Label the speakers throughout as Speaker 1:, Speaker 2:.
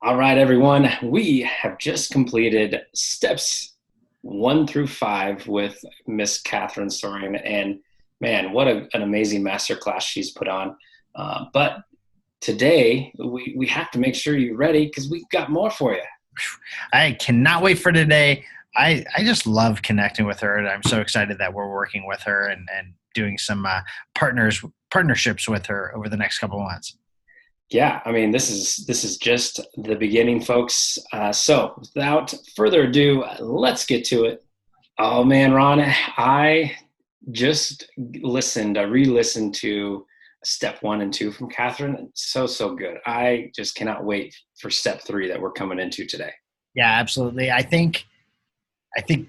Speaker 1: All right, everyone. We have just completed steps 1 through 5 with Miss Catherine Soren, and man, what an amazing masterclass she's put on. But today we have to make sure you're ready because we've got more for you.
Speaker 2: I cannot wait for today. I just love connecting with her, and I'm so excited that we're working with her and doing some partnerships with her over the next couple of months.
Speaker 1: Yeah, I mean this is just the beginning, folks. So without further ado, let's get to it. Oh man, Ron, I just re-listened to step 1 and 2 from Catherine. So good. I just cannot wait for step 3 that we're coming into today.
Speaker 2: Yeah, absolutely. I think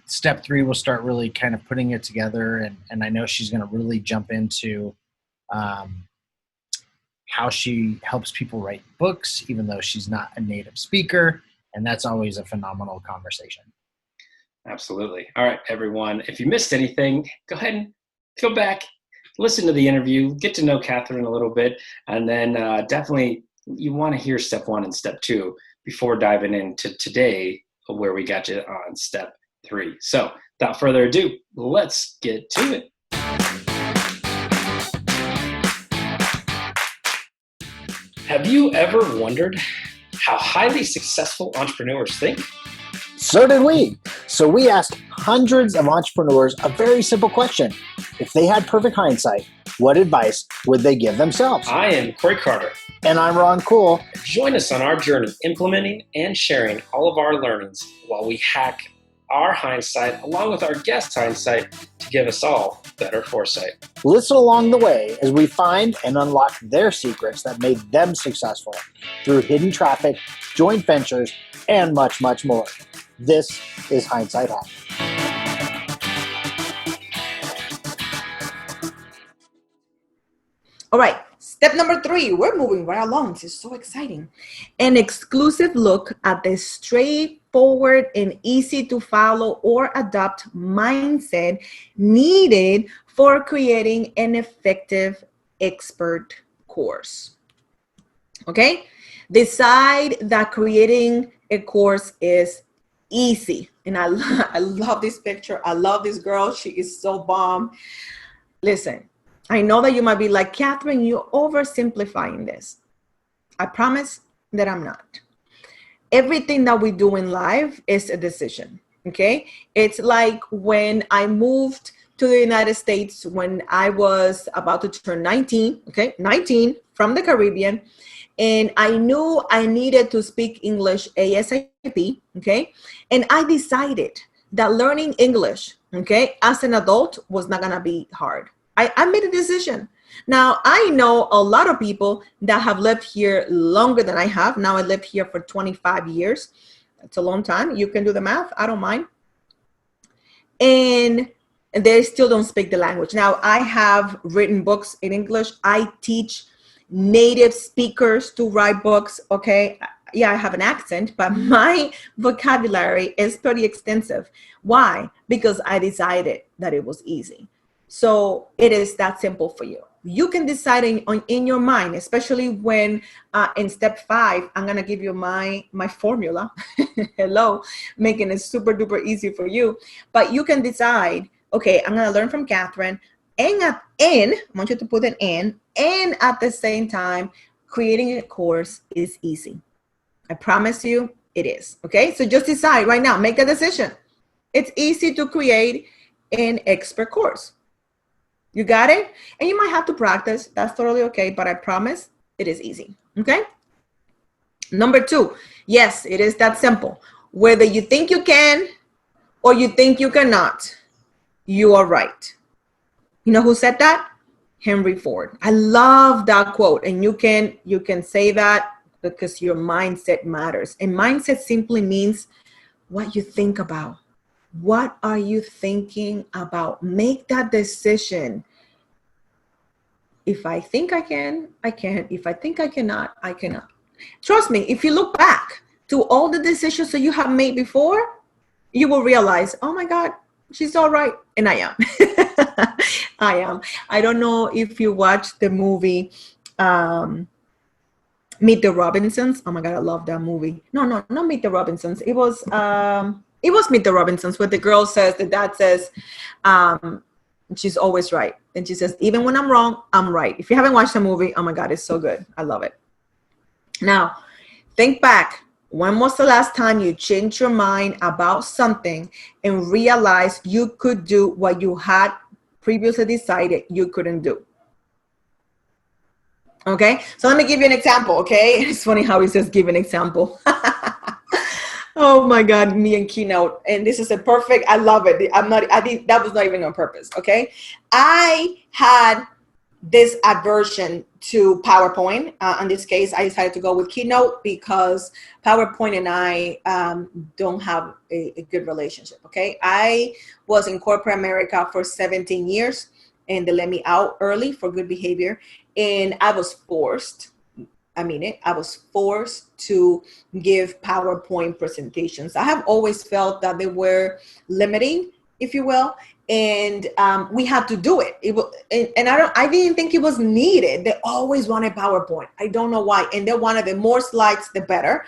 Speaker 2: step three will start really kind of putting it together, and I know she's going to really jump into um, how she helps people write books, even though she's not a native speaker, and that's always a phenomenal conversation.
Speaker 1: Absolutely. All right, everyone. If you missed anything, go ahead and go back, listen to the interview, get to know Catherine a little bit, and then definitely you want to hear step 1 and step 2 before diving into today, where we got you on step 3. So, without further ado, let's get to it. Have you ever wondered how highly successful entrepreneurs think?
Speaker 3: So did we. So we asked hundreds of entrepreneurs a very simple question. If they had perfect hindsight, what advice would they give themselves?
Speaker 1: I am Corey Carter.
Speaker 3: And I'm Ron Cool.
Speaker 1: Join us on our journey implementing and sharing all of our learnings while we hack our hindsight along with our guest hindsight to give us all better foresight.
Speaker 3: Listen along the way as we find and unlock their secrets that made them successful through hidden traffic, joint ventures, and much, much more. This is Hindsight Hack.
Speaker 4: All right, step number 3. We're moving right along. This is so exciting. An exclusive look at the straightforward and easy to follow or adopt mindset needed for creating an effective expert course. Okay, decide that creating a course is easy. And I love this picture. I love this girl. She is so bomb. Listen, I know that you might be like, Catherine, you're oversimplifying this. I promise that I'm not. Everything that we do in life is a decision, okay? It's like when I moved to the United States when I was about to turn 19, okay? 19 from the Caribbean. And I knew I needed to speak English ASAP, okay? And I decided that learning English, okay, as an adult was not gonna be hard. I made a decision. Now, I know a lot of people that have lived here longer than I have. Now I lived here for 25 years. That's a long time. You can do the math. I don't mind. And they still don't speak the language. Now, I have written books in English. I teach native speakers to write books, okay? Yeah, I have an accent, but my vocabulary is pretty extensive. Why? Because I decided that it was easy. So it is that simple for you. You can decide in your mind, especially when in step 5, I'm going to give you my formula. Hello, making it super duper easy for you. But you can decide, okay, I'm going to learn from Catherine. And I want you to put an and at the same time, creating a course is easy. I promise you it is. Okay, so just decide right now, make a decision. It's easy to create an expert course. You got it? And you might have to practice. That's totally okay. But I promise it is easy. Okay? Number 2. Yes, it is that simple. Whether you think you can or you think you cannot, you are right. You know who said that? Henry Ford. I love that quote. And you can say that because your mindset matters. And mindset simply means what you think about. What are you thinking about? Make that decision. If I think I can, I can. If I think I cannot, I cannot. Trust me, if you look back to all the decisions that you have made before, you will realize, oh my God, she's all right. And I am. I am. I don't know if you watched the movie Meet the Robinsons. Oh my God, I love that movie. No, not Meet the Robinsons. It was Meet the Robinsons, where the girl says, the dad says, she's always right. And she says, even when I'm wrong, I'm right. If you haven't watched the movie, oh my God, it's so good. I love it. Now, think back. When was the last time you changed your mind about something and realized you could do what you had previously decided you couldn't do? Okay, so let me give you an example, okay? It's funny how he says give an example. Oh my God, me and Keynote. And this is a perfect, I love it. I think that was not even on purpose, okay? I had this aversion to PowerPoint. In this case, I decided to go with Keynote because PowerPoint and I don't have a good relationship, okay? I was in corporate America for 17 years and they let me out early for good behavior. And I was forced, I was forced to give PowerPoint presentations. I have always felt that they were limiting, if you will, and we had to do it. I didn't think it was needed. They always wanted PowerPoint. I don't know why. And they wanted the more slides, the better.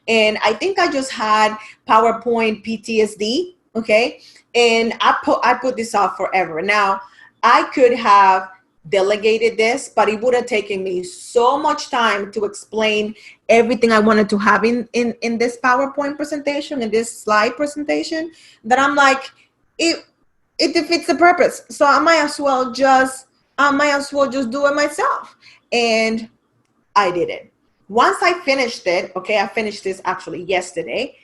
Speaker 4: And I think I just had PowerPoint PTSD, okay? And I put this off forever. Now, I could have delegated this, but it would have taken me so much time to explain everything I wanted to have in this PowerPoint presentation, in this slide presentation, that I'm like, it defeats the purpose. So I might as well just do it myself. And I did it. Once I finished it, okay, I finished this actually yesterday.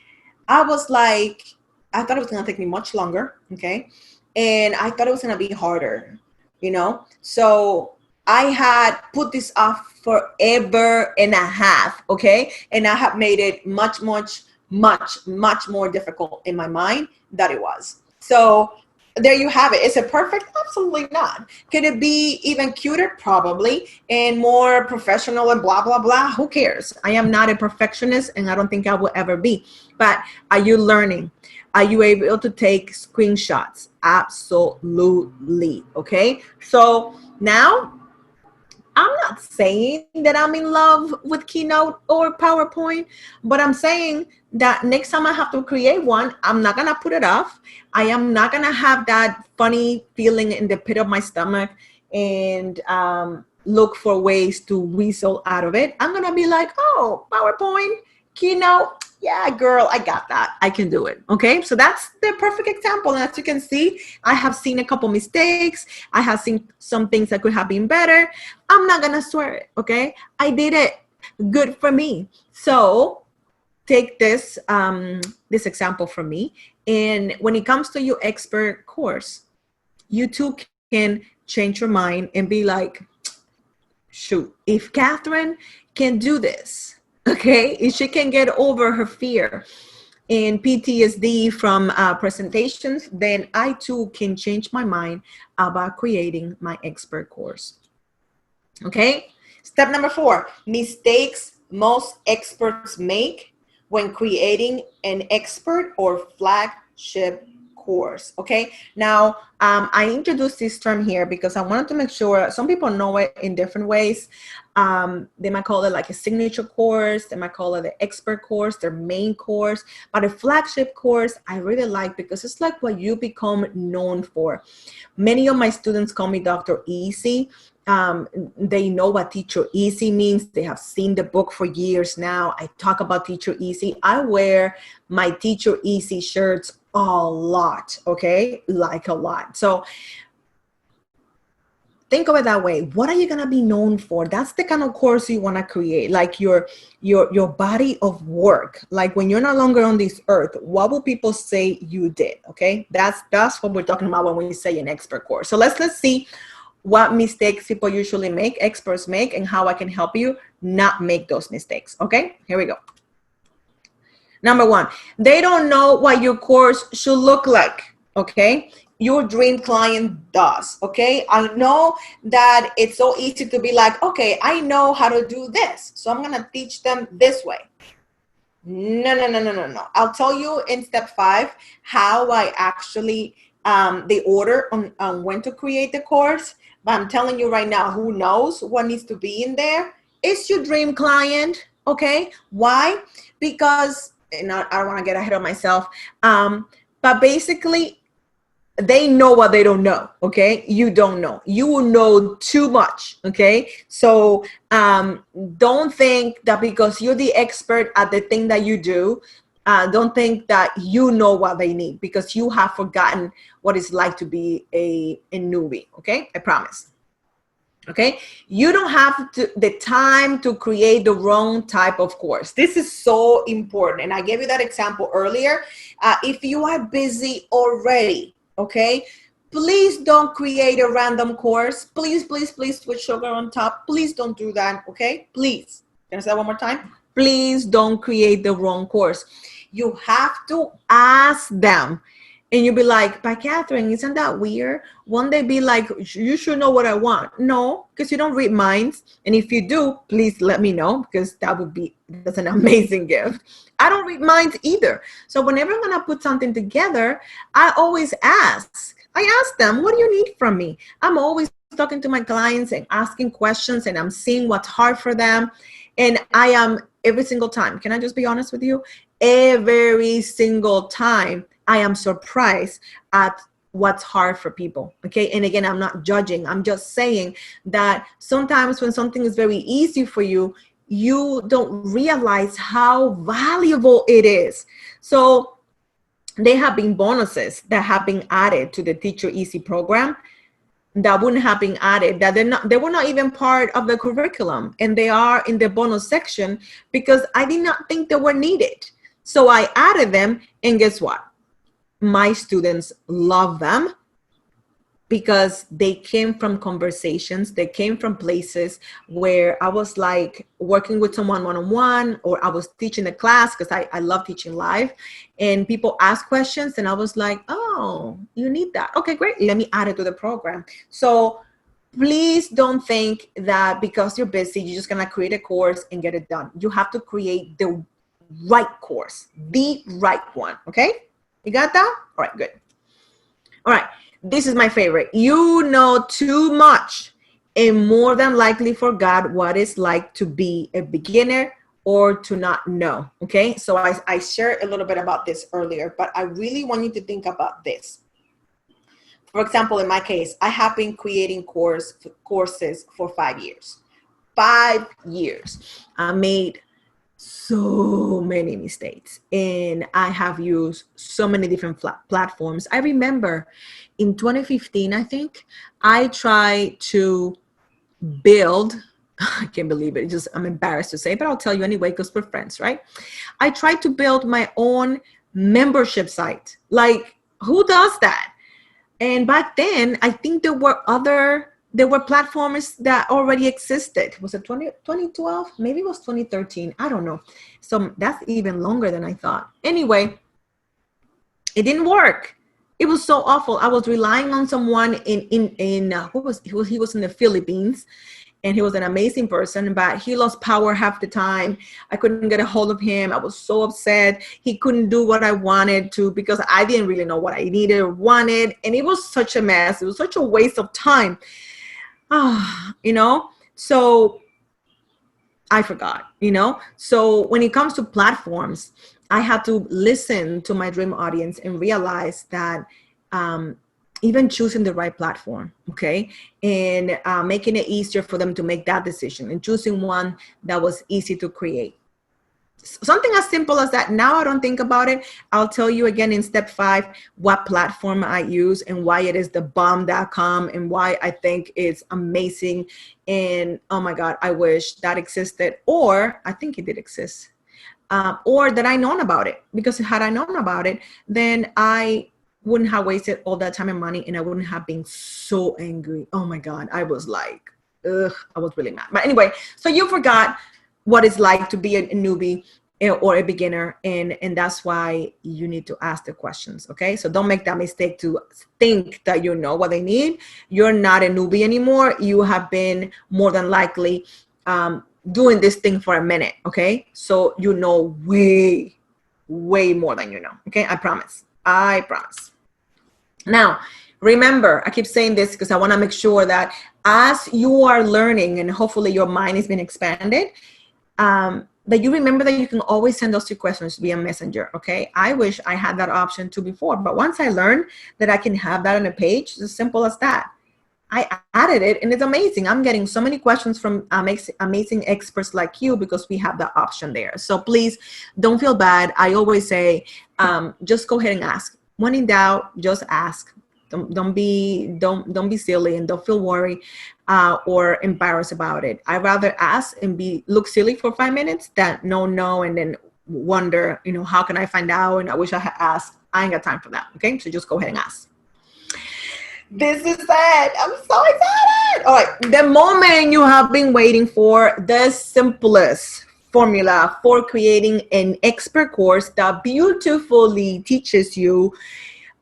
Speaker 4: I was like, I thought it was gonna take me much longer, okay? And I thought it was gonna be harder, you know? So I had put this off forever and a half, okay? And I have made it much more difficult in my mind than it was. So there you have it. Is it perfect? Absolutely not. Could it be even cuter? Probably. And more professional and blah, blah, blah. Who cares? I am not a perfectionist and I don't think I will ever be. But are you learning? Are you able to take screenshots? Absolutely. Okay. So now I'm not saying that I'm in love with Keynote or PowerPoint, but I'm saying that next time I have to create one, I'm not going to put it off. I am not going to have that funny feeling in the pit of my stomach and look for ways to weasel out of it. I'm going to be like, oh, PowerPoint, Keynote. Yeah, girl, I got that. I can do it. Okay, so that's the perfect example. And as you can see, I have seen a couple mistakes. I have seen some things that could have been better. I'm not going to swear it. Okay, I did it. Good for me. So take this, this example from me. And when it comes to your expert course, you too can change your mind and be like, shoot, if Catherine can do this, okay, if she can get over her fear and PTSD from presentations, then I too can change my mind about creating my expert course. Okay, step number 4, mistakes most experts make when creating an expert or flagship course. Okay, now I introduced this term here because I wanted to make sure some people know it in different ways. They might call it like a signature course, they might call it the expert course, their main course, but a flagship course I really like because it's like what you become known for. Many of my students call me Dr. Easy. They know what Teacher Easy means. They have seen the book for years now. I talk about Teacher Easy. I wear my Teacher Easy shirts a lot, okay? Like a lot. So think of it that way. What are you going to be known for? That's the kind of course you want to create, like your body of work. Like when you're no longer on this earth, what will people say you did? Okay, that's what we're talking about when we say an expert course. So let's see what mistakes people usually make, experts make, and how I can help you not make those mistakes. Okay, here we go. Number 1, they don't know what your course should look like. Okay, your dream client does. Okay, I know that it's so easy to be like, okay, I know how to do this, so I'm gonna teach them this way. No. I'll tell you in step 5 how I actually the order on when to create the course. But I'm telling you right now, who knows what needs to be in there? is your dream client. Okay. Why? Because, and I don't want to get ahead of myself. But basically, they know what they don't know. Okay. You don't know. You will know too much. Okay. So don't think that because you're the expert at the thing that you do, don't think that you know what they need, because you have forgotten what it's like to be a newbie. Okay. I promise. Okay, you don't have the time to create the wrong type of course. This is so important. And I gave you that example earlier. If you are busy already, okay, please don't create a random course. Please, please, please put sugar on top. Please don't do that, okay? Please. Can I say that one more time? Please don't create the wrong course. You have to ask them. And you'll be like, but Catherine, isn't that weird? Won't they be like, you should know what I want? No, because you don't read minds. And if you do, please let me know, because that's an amazing gift. I don't read minds either. So whenever I'm going to put something together, I always ask. I ask them, what do you need from me? I'm always talking to my clients and asking questions, and I'm seeing what's hard for them. And I am every single time. Can I just be honest with you? Every single time, I am surprised at what's hard for people. Okay. And again, I'm not judging. I'm just saying that sometimes when something is very easy for you, you don't realize how valuable it is. So there have been bonuses that have been added to the Teacher Easy program that wouldn't have been added, that they were not even part of the curriculum, and they are in the bonus section because I did not think they were needed. So I added them, and guess what? My students love them because they came from conversations. They came from places where I was like working with someone one-on-one, or I was teaching a class, because I love teaching live, and people ask questions and I was like, oh, you need that. Okay, great. Let me add it to the program. So please don't think that because you're busy, you're just going to create a course and get it done. You have to create the right course, the right one. Okay. You got that? All right, good. All right, this is my favorite. You know too much and more than likely forgot what it's like to be a beginner or to not know, okay? So I shared a little bit about this earlier, but I really want you to think about this. For example, in my case, I have been creating courses for 5 years. 5 years. I made so many mistakes, and I have used so many different platforms. I remember in 2015, I think, I tried to build, I can't believe it, I'm embarrassed to say, but I'll tell you anyway because we're friends, right? I tried to build my own membership site. Like, who does that? And back then, I think there were platforms that already existed. Was it 2012? Maybe it was 2013. I don't know. So that's even longer than I thought. Anyway, it didn't work. It was so awful. I was relying on someone he was in the Philippines, and he was an amazing person, but he lost power half the time. I couldn't get a hold of him. I was so upset. He couldn't do what I wanted to because I didn't really know what I needed or wanted. And it was such a mess. It was such a waste of time. So I forgot, So when it comes to platforms, I had to listen to my dream audience and realize that even choosing the right platform, okay, and making it easier for them to make that decision and choosing one that was easy to create. Something as simple as that. Now I don't think about it. I'll tell you again in step 5 what platform I use and why it is the bomb.com and why I think it's amazing. And oh my God, I wish that existed, or I think it did exist, or that I known about it, because had I known about it, then I wouldn't have wasted all that time and money, and I wouldn't have been so angry. Oh my God, I was like, ugh, I was really mad. But anyway, so you forgot what it's like to be a newbie or a beginner, and that's why you need to ask the questions, okay? So don't make that mistake to think that you know what they need. You're not a newbie anymore. You have been more than likely doing this thing for a minute, okay? So you know way, way more than you know, okay? I promise. Now, remember, I keep saying this because I want to make sure that as you are learning, and hopefully your mind has been expanded, that you remember that you can always send us your questions via Messenger, okay? I wish I had that option too before, but once I learned that I can have that on a page, it's as simple as that. I added it, and it's amazing. I'm getting so many questions from amazing experts like you because we have that option there. So please don't feel bad. I always say, just go ahead and ask. When in doubt, just ask. Don't be silly, and don't feel worried or embarrassed about it. I'd rather ask and look silly for 5 minutes than no, and then wonder, how can I find out? And I wish I had asked. I ain't got time for that. Okay, so just go ahead and ask. This is it. I'm so excited. All right, the moment you have been waiting for, the simplest formula for creating an expert course that beautifully teaches you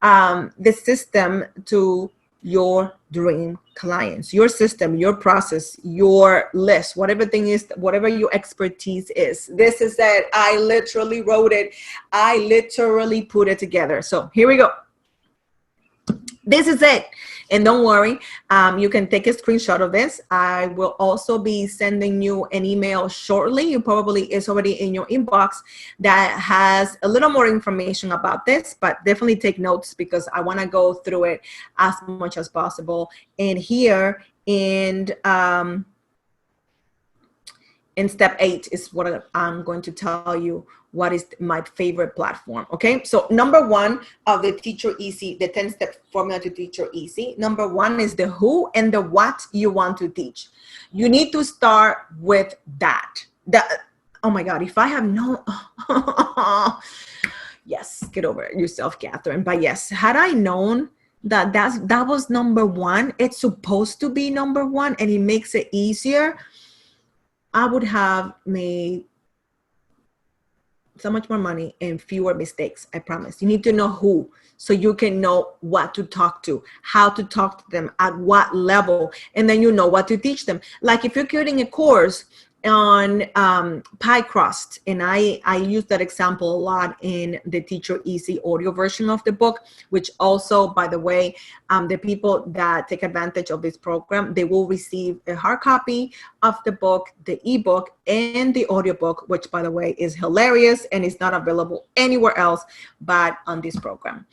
Speaker 4: the system to your dream clients, your system, your process, your list, whatever thing is, whatever your expertise is. This is it. I literally wrote it. I literally put it together. So here we go. This is it. And don't worry, you can take a screenshot of this. I will also be sending you an email shortly. It probably is already in your inbox that has a little more information about this, but definitely take notes because I want to go through it as much as possible. And here in step 8 is what I'm going to tell you what is my favorite platform. Okay, so number 1 of the Teacher Easy, the 10-step formula to Teacher Easy. Number 1 is the who and the what you want to teach. You need to start with that. Oh my God, if I have no, yes, get over it yourself, Catherine. But yes, had I known that that was number 1, it's supposed to be number 1, and it makes it easier, I would have made so much more money and fewer mistakes. I promise. You need to know who, so you can know what to talk to, how to talk to them, at what level, and then you know what to teach them. Like if you're creating a course on pie crust, and I use that example a lot in the Teacher Easy audio version of the book, which also, by the way, the people that take advantage of this program, they will receive a hard copy of the book, the ebook, and the audiobook, which, by the way, is hilarious and is not available anywhere else but on this program.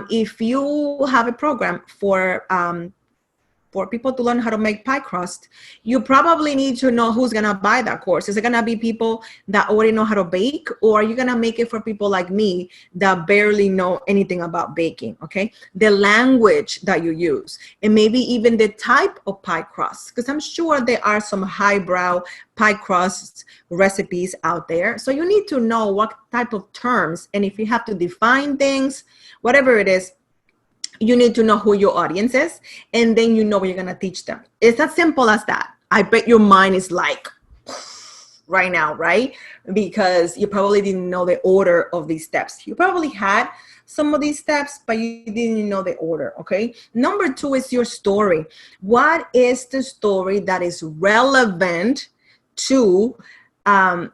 Speaker 4: If you have a program for people to learn how to make pie crust, you probably need to know who's going to buy that course. Is it going to be people that already know how to bake, or are you going to make it for people like me that barely know anything about baking? Okay, the language that you use, and maybe even the type of pie crust, because I'm sure there are some highbrow pie crust recipes out there. So you need to know what type of terms, and if you have to define things, whatever it is, you need to know who your audience is, and then you know what you're going to teach them. It's as simple as that. I bet your mind is like right now, right? Because you probably didn't know the order of these steps. You probably had some of these steps, but you didn't know the order, okay? Number 2 is your story. What is the story that is relevant to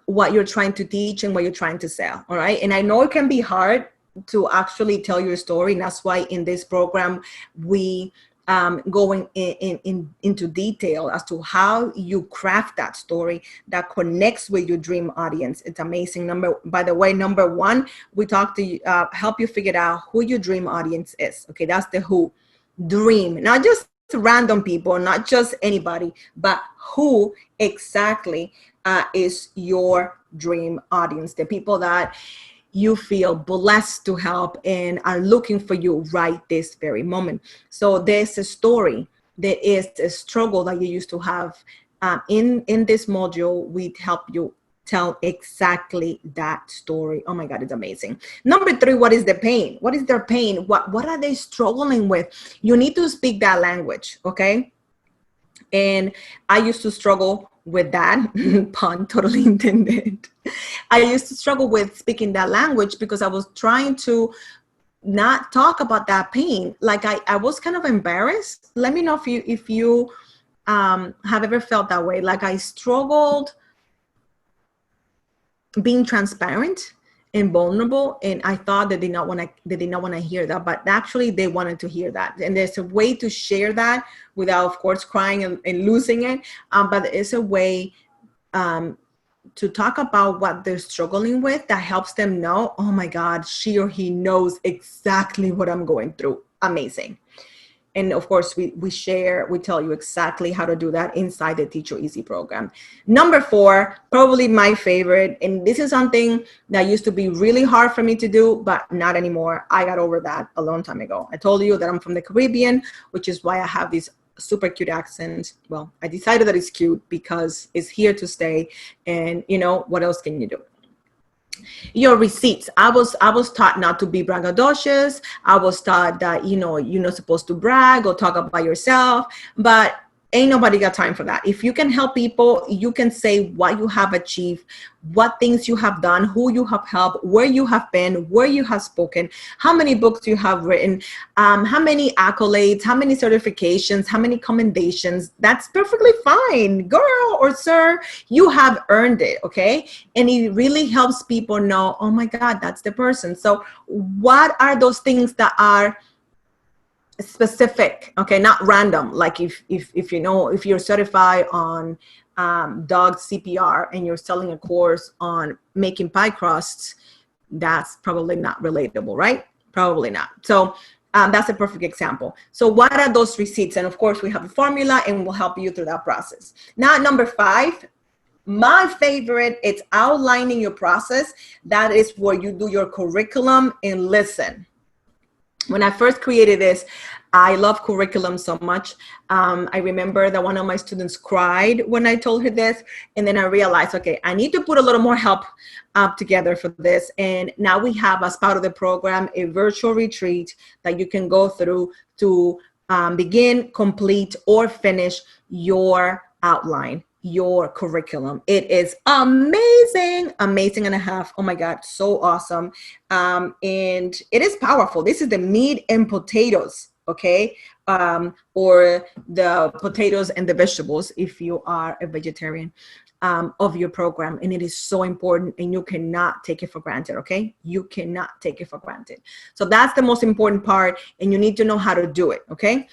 Speaker 4: what you're trying to teach and what you're trying to sell, all right? And I know it can be hard to actually tell your story. And that's why in this program, we going into detail as to how you craft that story that connects with your dream audience. It's amazing. By the way, number 1, we talk to help you figure out who your dream audience is. Okay, that's the who. Dream, not just random people, not just anybody, but who exactly is your dream audience, the people that you feel blessed to help and are looking for you right this very moment. So there's a story, there is a struggle that you used to have. In this module, we help you tell exactly that story. Oh my God, it's amazing. Number 3, what is the pain? What is their pain? What are they struggling with? You need to speak that language, okay? And I used to struggle with that, pun totally intended. I used to struggle with speaking that language because I was trying to not talk about that pain. Like I was kind of embarrassed. Let me know if you have ever felt that way. Like I struggled being transparent and vulnerable, and I thought that they did not want to hear that, but actually they wanted to hear that. And there's a way to share that without, of course, crying and losing it, but it's a way to talk about what they're struggling with that helps them know, oh my God, she or he knows exactly what I'm going through. Amazing. And of course, we tell you exactly how to do that inside the Teach Your Easy program. Number 4, probably my favorite, and this is something that used to be really hard for me to do, but not anymore. I got over that a long time ago. I told you that I'm from the Caribbean, which is why I have this super cute accent. Well, I decided that it's cute because it's here to stay. And you know, what else can you do? Your receipts. I was taught not to be braggadocious. I was taught that, you know, you're not supposed to brag or talk about yourself, but ain't nobody got time for that. If you can help people, you can say what you have achieved, what things you have done, who you have helped, where you have been, where you have spoken, how many books you have written, how many accolades, how many certifications, how many commendations. That's perfectly fine, girl or sir. You have earned it, okay? And it really helps people know, oh my God, that's the person. So what are those things that are specific, okay, not random? Like if you know, if you're certified on dog CPR and you're selling a course on making pie crusts, that's probably not relatable, right? Probably not. So that's a perfect example. So what are those receipts? And of course we have a formula and we'll help you through that process. Now, number 5, my favorite, it's outlining your process. That is where you do your curriculum and listen. When I first created this, I love curriculum so much. I remember that one of my students cried when I told her this. And then I realized, okay, I need to put a little more help together for this. And now we have, as part of the program, a virtual retreat that you can go through to begin, complete, or finish your outline, your curriculum. It is amazing and a half. Oh my God, so awesome. And it is powerful. This is the meat and potatoes, okay? Or the potatoes and the vegetables if you are a vegetarian, of your program. And it is so important, and you cannot take it for granted, okay? You cannot take it for granted. So that's the most important part, and you need to know how to do it, okay?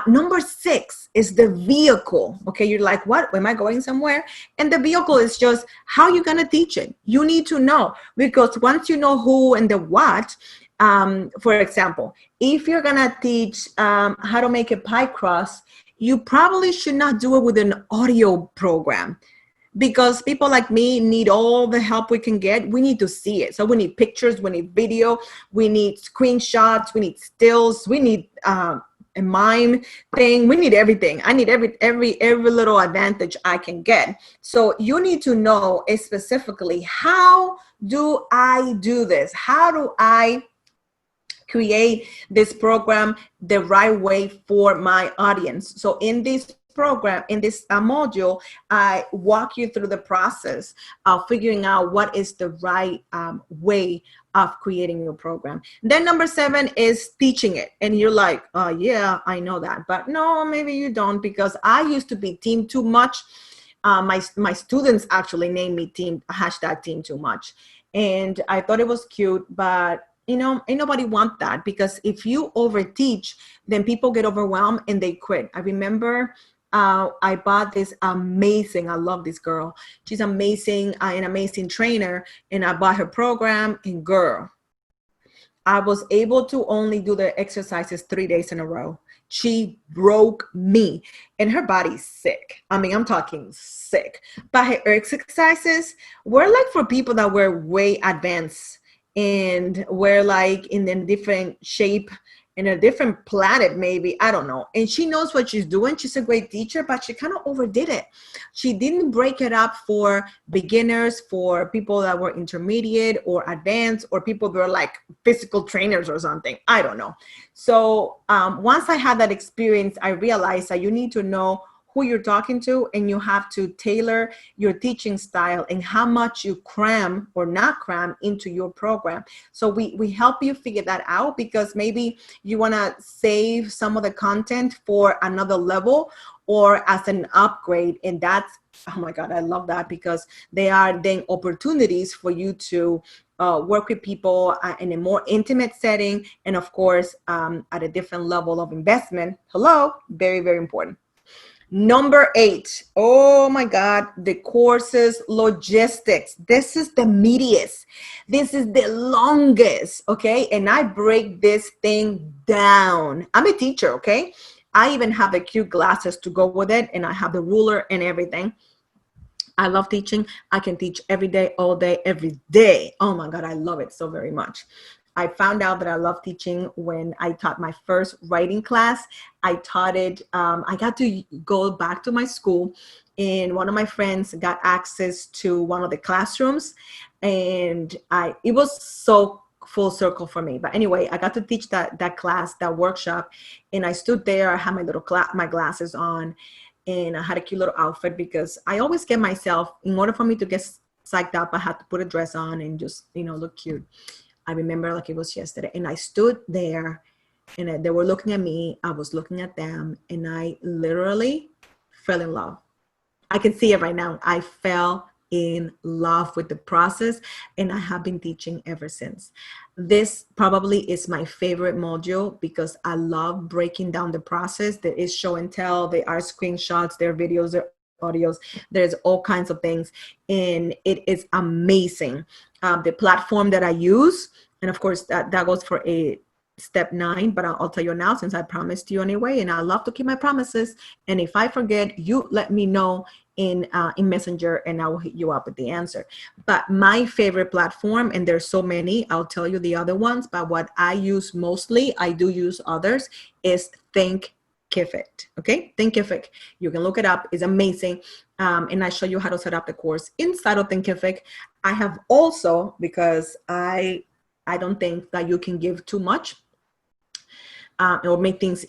Speaker 4: Number 6 is the vehicle, okay? You're like, what? Am I going somewhere? And the vehicle is just how you're gonna teach it. You need to know, because once you know who and the what, for example, if you're gonna teach how to make a pie crust, you probably should not do it with an audio program, because people like me need all the help we can get. We need to see it. So we need pictures, we need video, we need screenshots, we need stills, we need a mime thing. We need everything. I need every little advantage I can get. So you need to know specifically, how do I do this? How do I create this program the right way for my audience? So in this program, in this module, I walk you through the process of figuring out what is the right way of creating your program. Then number 7 is teaching it. And you're like, yeah, I know that. But no, maybe you don't, because I used to be team too much. My students actually named me team too much. And I thought it was cute, but you know, ain't nobody want that, because if you overteach, then people get overwhelmed and they quit. I remember I bought this amazing, I love this girl. She's amazing, an amazing trainer, and I bought her program, and girl, I was able to only do the exercises 3 days in a row. She broke me, and her body's sick. I mean, I'm talking sick. But her exercises were like for people that were way advanced and were like in a different shape, in a different planet, maybe, I don't know. And she knows what she's doing. She's a great teacher, but she kind of overdid it. She didn't break it up for beginners, for people that were intermediate or advanced, or people that were like physical trainers or something. I don't know. So once I had that experience, I realized that you need to know who you're talking to, and you have to tailor your teaching style and how much you cram or not cram into your program. So we help you figure that out, because maybe you want to save some of the content for another level or as an upgrade. And that's, oh my God, I love that, because they are then opportunities for you to work with people in a more intimate setting, and of course, at a different level of investment. Hello, very, very important. Number 8, oh my God, the courses logistics. This is the meatiest. This is the longest, okay? And I break this thing down. I'm a teacher, okay? I even have the cute glasses to go with it, and I have the ruler and everything. I love teaching. I can teach every day, all day, every day. Oh my God, I love it so very much. I found out that I love teaching when I taught my first writing class. I taught it, I got to go back to my school, and one of my friends got access to one of the classrooms, and it was so full circle for me. But anyway, I got to teach that class, that workshop, and I stood there. I had my glasses on, and I had a cute little outfit because I always get myself, in order for me to get psyched up, I had to put a dress on and just, look cute. I remember like it was yesterday, and I stood there, and they were looking at me. I was looking at them, and I literally fell in love. I can see it right now. I fell in love with the process, and I have been teaching ever since. This probably is my favorite module because I love breaking down the process. There is show and tell, there are screenshots, there are videos, there are audios, there's all kinds of things, and it is amazing. The platform that I use, and of course that goes for a step 9, but I'll tell you now since I promised you anyway, and I love to keep my promises. And if I forget, you let me know in Messenger, and I will hit you up with the answer. But my favorite platform, and there's so many, I'll tell you the other ones, but what I use mostly, I do use others, is Thinkific. Okay, Thinkific. You can look it up. It's amazing. And I show you how to set up the course inside of Thinkific. I have also, because I don't think that you can give too much or make things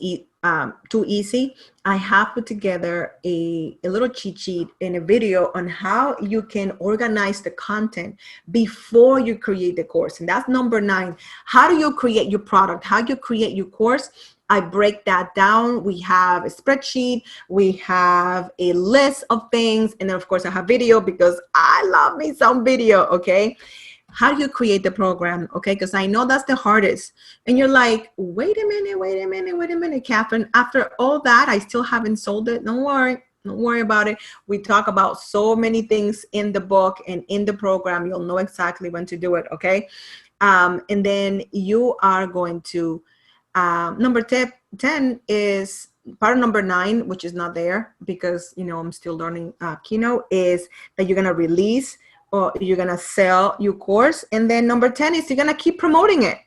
Speaker 4: too easy, I have put together a little cheat sheet and a video on how you can organize the content before you create the course. And that's number 9. How do you create your product? How do you create your course? I break that down. We have a spreadsheet, we have a list of things, and then of course I have video because I love me some video, okay? How do you create the program, okay? Because I know that's the hardest. And you're like, wait a minute, Catherine. After all that, I still haven't sold it. Don't worry about it. We talk about so many things in the book and in the program. You'll know exactly when to do it, okay? And then you are going to, number 10 is part of number 9, which is not there because, I'm still learning Keynote, is that you're going to release or you're going to sell your course. And then number 10 is you're going to keep promoting it.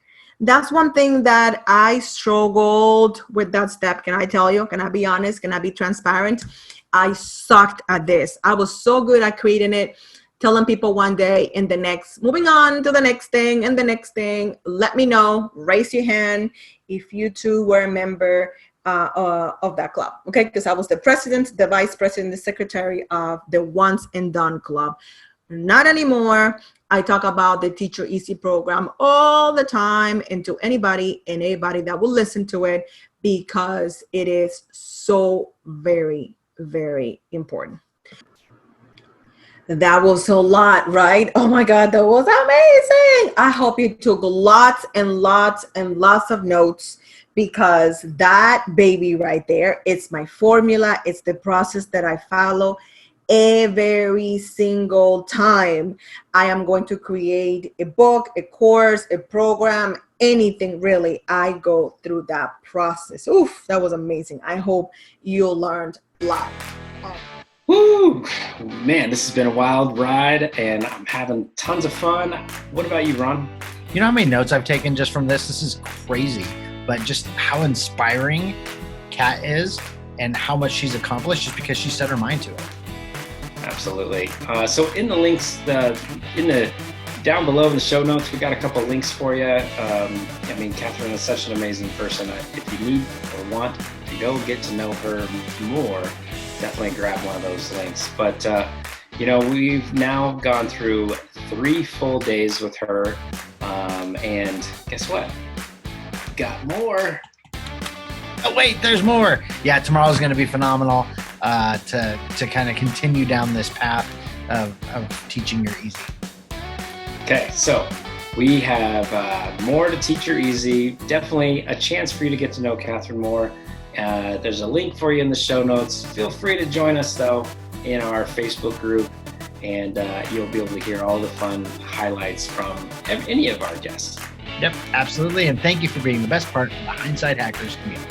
Speaker 4: That's one thing that I struggled with that step. Can I tell you? Can I be honest? Can I be transparent? I sucked at this. I was so good at creating it, telling people one day and the next, moving on to the next thing and the next thing. Let me know, raise your hand if you too were a member of that club, okay? Because I was the president, the vice president, the secretary of the Once and Done Club. Not anymore. I talk about the Teacher Easy program all the time, and to anybody and everybody that will listen to it, because it is so very, very important. That was a lot, right? Oh my God, that was amazing. I hope you took lots and lots and lots of notes, because that baby right there, it's my formula. It's the process that I follow every single time I am going to create a book, a course, a program, anything really. I go through that process. Oof, that was amazing. I hope you learned a lot.
Speaker 1: Woo! Man, this has been a wild ride, and I'm having tons of fun. What about you, Ron?
Speaker 2: You know how many notes I've taken just from this? This is crazy, but just how inspiring Kat is and how much she's accomplished just because she set her mind to it.
Speaker 1: Absolutely. So in the links, down below in the show notes, we got a couple of links for you. Catherine is such an amazing person. If you need or want to go get to know her more, definitely grab one of those links. But, we've now gone through 3 full days with her. And guess what? Got more.
Speaker 2: Oh, wait, there's more. Yeah, tomorrow's going to be phenomenal to kind of continue down this path of teaching your easy.
Speaker 1: Okay, so We have more to teach her easy. Definitely a chance for you to get to know Catherine more. There's a link for you in the show notes. Feel free to join us, though, in our Facebook group, and you'll be able to hear all the fun highlights from any of our guests.
Speaker 2: Yep, absolutely. And thank you for being the best part of the Hindsight Hackers community.